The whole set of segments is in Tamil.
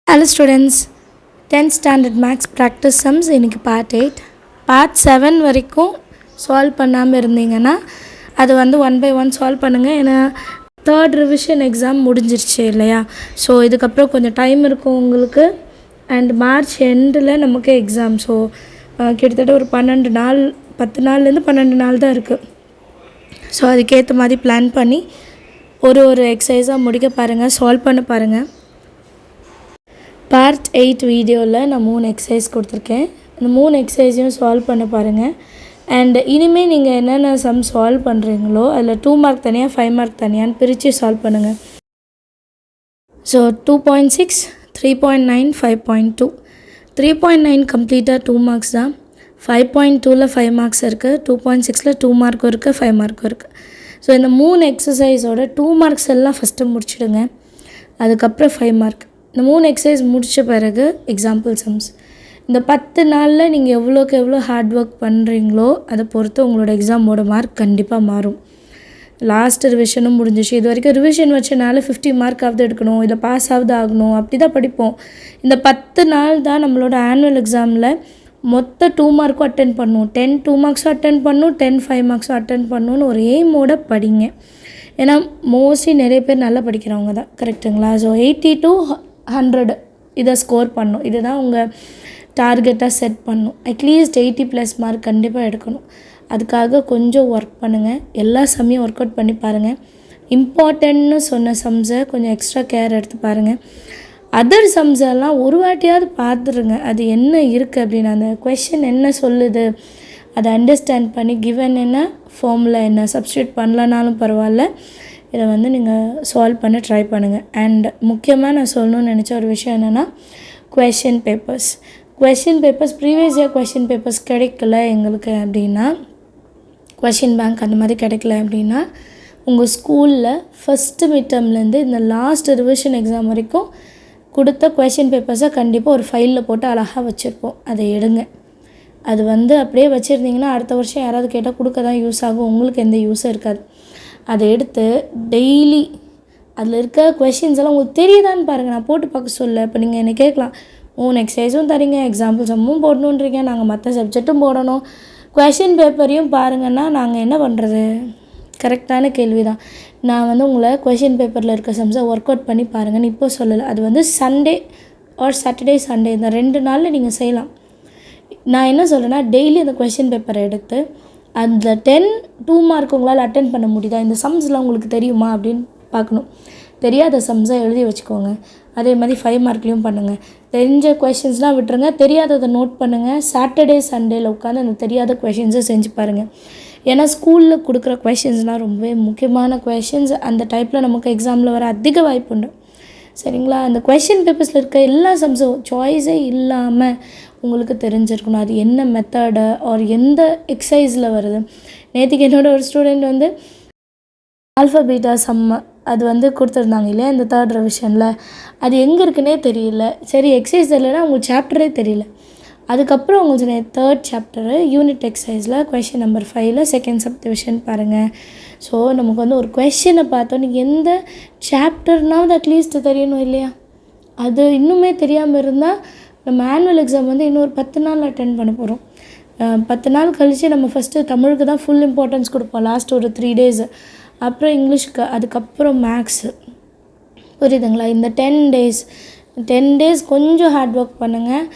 Hello students, 10th standard maths practice sums இன்னைக்கு part 8 part 7 வரைக்கும் சால்வ் பண்ணாமல் இருந்தீங்கன்னா அது வந்து 1 by 1 சால்வ் பண்ணுங்கள். ஏன்னா தேர்ட் ரிவிஷன் எக்ஸாம் முடிஞ்சிருச்சு இல்லையா? ஸோ இதுக்கப்புறம் கொஞ்சம் டைம் இருக்கும் உங்களுக்கு. அண்ட் மார்ச் எண்டில் நமக்கு எக்ஸாம். ஸோ கிட்டத்தட்ட ஒரு 12 நாள் 10 நாள்லேருந்து 12 நாள் தான் இருக்குது. ஸோ அதுக்கேற்ற மாதிரி பிளான் பண்ணி ஒரு எக்ஸசைஸாக முடிக்க பாருங்கள், சால்வ் பண்ண பாருங்கள். பார்ட் 8 வீடியோவில் நான் 3 எக்ஸசைஸ் கொடுத்துருக்கேன். இந்த 3 எக்ஸசைஸையும் சால்வ் பண்ண பாருங்கள். அண்ட் இனிமேல் நீங்கள் என்னென்ன சம் சால்வ் பண்ணுறீங்களோ அதில் 2 மார்க் தனியாக 5 மார்க் தனியான்னு பிரித்து சால்வ் பண்ணுங்கள். ஸோ 2.6, 3.9, 5.2. 3.9 கம்ப்ளீட்டாக 2 மார்க்ஸ் தான். 5.2ல் 5 மார்க்ஸ் இருக்குது. 2.6ல் 2 மார்க்கும் இருக்குது, 5 மார்க்கும் இருக்குது. ஸோ இந்த 3 எக்ஸசைஸோட 2 மார்க்ஸ் எல்லாம் ஃபஸ்ட்டு முடிச்சிடுங்க. அதுக்கப்புறம் 5 மார்க். இந்த 3 எக்ஸசைஸ் முடித்த பிறகு எக்ஸாம்பிள் சம்ஸ். இந்த 10 நாளில் நீங்கள் எவ்வளோக்கு எவ்வளோ ஹார்ட் ஒர்க் பண்ணுறீங்களோ அதை பொறுத்து உங்களோட எக்ஸாமோட மார்க் கண்டிப்பாக மாறும். லாஸ்ட் ரிவிஷனும் முடிஞ்சிச்சு. இது வரைக்கும் ரிவிஷன் வச்சனால 50 மார்க்காவது எடுக்கணும், இல்லை பாஸ் ஆகுது ஆகணும், அப்படி தான் படிப்போம். இந்த 10 நாள் தான் நம்மளோட ஆனுவல் எக்ஸாமில் மொத்த 2 மார்க்கும் அட்டென்ட் பண்ணணும். 10 2 மார்க்ஸும் அட்டென்ட் பண்ணணும், 10 5 மார்க்ஸும் அட்டென்ட் பண்ணணுன்னு ஒரு எய்மோட படிங்க. ஏன்னா மோஸ்ட்லி நிறைய பேர் நல்லா படிக்கிறவங்க தான், கரெக்டுங்களா? ஸோ 80 to 100 இதை ஸ்கோர் பண்ணணும். இதுதான் உங்கள் டார்கெட்டாக செட் பண்ணணும். அட்லீஸ்ட் 80+ மார்க் கண்டிப்பாக எடுக்கணும். அதுக்காக கொஞ்சம் ஒர்க் பண்ணுங்கள். எல்லா சம்மையும் ஒர்க் அவுட் பண்ணி பாருங்கள். இம்பார்ட்டன்ட்னு சொன்ன சம்ஸை கொஞ்சம் எக்ஸ்ட்ரா கேர் எடுத்து பாருங்கள். அதர் சம்ஸெல்லாம் ஒரு வாட்டியாவது பார்த்துருங்க. அது என்ன இருக்குது அப்படின்னு, அந்த கொஷின் என்ன சொல்லுது அதை அண்டர்ஸ்டாண்ட் பண்ணி கிவன் என்ன ஃபார்முலா என்ன சப்ஸ்டியூட் பண்ணலனாலும் பரவாயில்ல, இதை வந்து நீங்கள் சால்வ் பண்ண ட்ரை பண்ணுங்கள். அண்ட் முக்கியமாக நான் சொல்லணும்னு நினச்ச ஒரு விஷயம் என்னென்னா question papers. Previous year question papers கிடைக்கல எங்களுக்கு அப்படின்னா, கொஷின் பேங்க் அந்த மாதிரி கிடைக்கல அப்படின்னா, உங்கள் ஸ்கூலில் ஃபஸ்ட்டு மிட்டம்லேருந்து இந்த லாஸ்ட் ரிவிஷன் எக்ஸாம் வரைக்கும் கொடுத்த கொஷின் பேப்பர்ஸை கண்டிப்பாக ஒரு ஃபைலில் போட்டு அழகாக வச்சுருப்போம். அதை எடுங்க. அது வந்து அப்படியே வச்சுருந்தீங்கன்னா அடுத்த வருஷம் யாராவது கேட்டால் கொடுக்க தான் யூஸ் ஆகும், உங்களுக்கு எந்த யூஸும் இருக்காது. அதை எடுத்து டெய்லி அதில் இருக்க கொஷின்ஸ் எல்லாம் உங்களுக்கு தெரியுதான்னு பாருங்கள். நான் போட்டு பார்க்க சொல்ல. இப்போ நீங்கள் என்னை கேட்கலாம், 3 எக்ஸசைஸும் தரீங்க, எக்ஸாம்பிள் சம்மும் போடணுன்றீங்க, நாங்கள் மற்ற சப்ஜெக்ட்டும் போடணும், கொஷின் பேப்பரையும் பாருங்கன்னா நாங்கள் என்ன பண்ணுறது? கரெக்டான கேள்வி தான். நான் வந்து உங்களை கொஷின் பேப்பரில் இருக்க சம்ஸை ஒர்க் அவுட் பண்ணி பாருங்கன்னு இப்போ சொல்லலை. அது வந்து சண்டே ஆர் சாட்டர்டே சண்டே இந்த 2 நாளில் நீங்கள் செய்யலாம். நான் என்ன சொல்கிறேன்னா, டெய்லி அந்த கொஷின் பேப்பரை எடுத்து அந்த 2 மார்க் உங்களால் அட்டென்ட் பண்ண முடியுதா, இந்த சம்ஸ்லாம் உங்களுக்கு தெரியுமா அப்படின்னு பார்க்கணும். தெரியாத சம்ஸை எழுதி வச்சுக்கோங்க. அதே மாதிரி 5 மார்க்லேயும் பண்ணுங்கள். தெரிஞ்ச கொஷின்ஸ்லாம் விட்டுருங்க, தெரியாததை நோட் பண்ணுங்கள். சாட்டர்டே சண்டேயில் உட்காந்து அந்த தெரியாத கொஷின்ஸை செஞ்சு பாருங்கள். ஏன்னா ஸ்கூலில் கொடுக்குற கொஷின்ஸ்லாம் ரொம்பவே முக்கியமான கொஷின்ஸ். அந்த டைப்பில் நமக்கு எக்ஸாமில் வர அதிக வாய்ப்பு உண்டு, சரிங்களா? அந்த கொஷின் பேப்பர்ஸில் இருக்க எல்லா சம்ஸும் சாய்ஸே இல்லாமல் உங்களுக்கு தெரிஞ்சிருக்கணும். அது என்ன மெத்தடு ஆர் எந்த எக்ஸசைஸில் வருது. நேற்றுக்கு என்னோடய ஒரு ஸ்டூடெண்ட் வந்து ஆல்ஃபா பீட்டா சம்ம அது வந்து கொடுத்துருந்தாங்க இல்லையா இந்த தேர்ட் ரிவிஷனில். அது எங்கே இருக்குன்னே தெரியல. சரி எக்ஸசைஸ் இல்லைன்னா உங்களுக்கு சாப்டரே தெரியல. அதுக்கப்புறம் உங்களுக்கு தேர்ட் சாப்டரு யூனிட் எக்ஸசைஸில் கொஷின் நம்பர் 5ல் செகண்ட் சப்டிவிஷன் பாருங்கள். ஸோ நமக்கு வந்து ஒரு கொஷினை பார்த்தோம், நீங்கள் எந்த சாப்டர்னாவது அட்லீஸ்ட் தெரியணும் இல்லையா? அது இன்னுமே தெரியாமல் இருந்தால் நம்ம ஆனுவல் எக்ஸாம் வந்து இன்னொரு 10 நாள் அட்டென்ட் பண்ண போகிறோம். 10 நாள் கழித்து நம்ம ஃபஸ்ட்டு தமிழுக்கு தான் ஃபுல் இம்பார்ட்டன்ஸ் கொடுப்போம், லாஸ்ட் ஒரு 3 days. அப்புறம் இங்கிலீஷ்க்கு, அதுக்கப்புறம் மேக்ஸு. புரியுதுங்களா? இந்த 10 days கொஞ்சம் ஹார்ட் ஒர்க் பண்ணுங்கள்.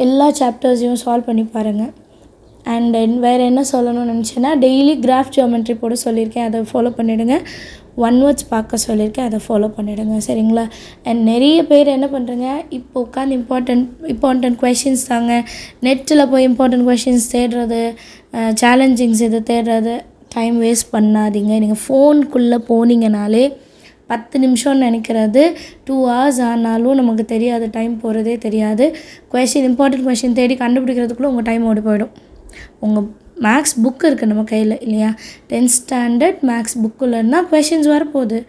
எல்லா சாப்டர்ஸையும் சால்வ் பண்ணி பாருங்கள். அண்ட் வேறு என்ன சொல்லணும்னு நினச்சேன்னா, டெய்லி கிராஃப் ஜியோமெட்ரி போட சொல்லியிருக்கேன், அதை ஃபாலோ பண்ணிவிடுங்க. 1 words பார்க்க சொல்லியிருக்கேன், அதை ஃபாலோ பண்ணிவிடுங்க, சரிங்களா? அண்ட் நிறைய பேர் என்ன பண்ணுறீங்க, இப்போ உட்காந்து இம்பார்ட்டண்ட் கொஷின்ஸ் தாங்க, நெட்டில் போய் இம்பார்ட்டண்ட் கொஷின்ஸ் தேடுறது, சேலஞ்சிங்ஸ் இது தேடுறது. டைம் வேஸ்ட் பண்ணாதீங்க. நீங்கள் ஃபோனுக்குள்ளே போனீங்கனாலே 10 நிமிஷம்னு நினைக்கிறது 2 hours ஆனாலும் நமக்கு தெரியாது, டைம் போகிறதே தெரியாது. இம்பார்ட்டண்ட் கொஷின் தேடி கண்டுபிடிக்கிறதுக்குள்ளே உங்கள் டைம் ஓடி போயிடும். உங்கள் மேக்ஸ் புக்கு இருக்குது நம்ம கையில் இல்லையா? 10th ஸ்டாண்டர்ட் மேக்ஸ் புக்கு இல்லைன்னா கொஷின்ஸ் வரப்போகுது.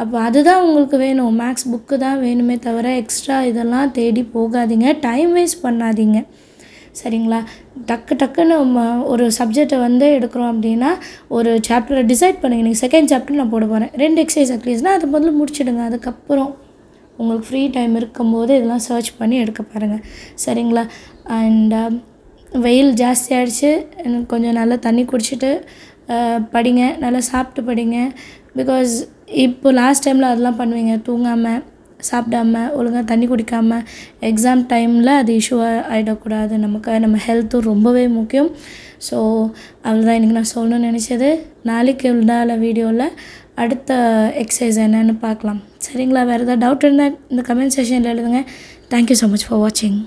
அப்போ அதுதான் உங்களுக்கு வேணும், மேக்ஸ் புக்கு தான் வேணுமே தவிர எக்ஸ்ட்ரா இதெல்லாம் தேடி போகாதீங்க, டைம் வேஸ்ட் பண்ணாதீங்க, சரிங்களா? டக்குன்னு ஒரு சப்ஜெக்டை வந்து எடுக்கிறோம் அப்படின்னா ஒரு சாப்டரை டிசைட் பண்ணுங்கள். நீங்கள் செகண்ட் சாப்டர் நான் போட போகிறேன், 2 எக்ஸசைஸ் அட்லீஸ்ட்னால் அதை முதல்ல முடிச்சிடுங்க. அதுக்கப்புறம் உங்களுக்கு ஃப்ரீ டைம் இருக்கும்போது இதெல்லாம் சர்ச் பண்ணி எடுக்க பாருங்கள். சரிங்களா? அண்ட் வெயில் ஜாஸ்தி ஆகிடுச்சு, கொஞ்சம் நல்லா தண்ணி குடிச்சிட்டு படிங்க, நல்லா சாப்பிட்டு படிங்க. பிகாஸ் இப்போ லாஸ்ட் டைமில் அதெல்லாம் பண்ணுவீங்க, தூங்காமல் சாப்பிடாம ஒழுங்காக தண்ணி குடிக்காமல். எக்ஸாம் டைமில் அது இஷ்யூவாக ஆகிடக்கூடாது. நம்ம ஹெல்த்தும் ரொம்பவே முக்கியம். ஸோ அவ்வளோதான் இன்றைக்கி நான் சொல்லணும்னு நினச்சது. நாளைக்கு உள்ள வீடியோவில் அடுத்த எக்ஸசைஸ் என்னென்னு பார்க்கலாம். சரிங்களா? வேறு ஏதாவது டவுட் இருந்தால் இந்த கமெண்ட் செக்ஷனில் எழுதுங்க. தேங்க்யூ ஸோ மச் ஃபார் வாட்சிங்.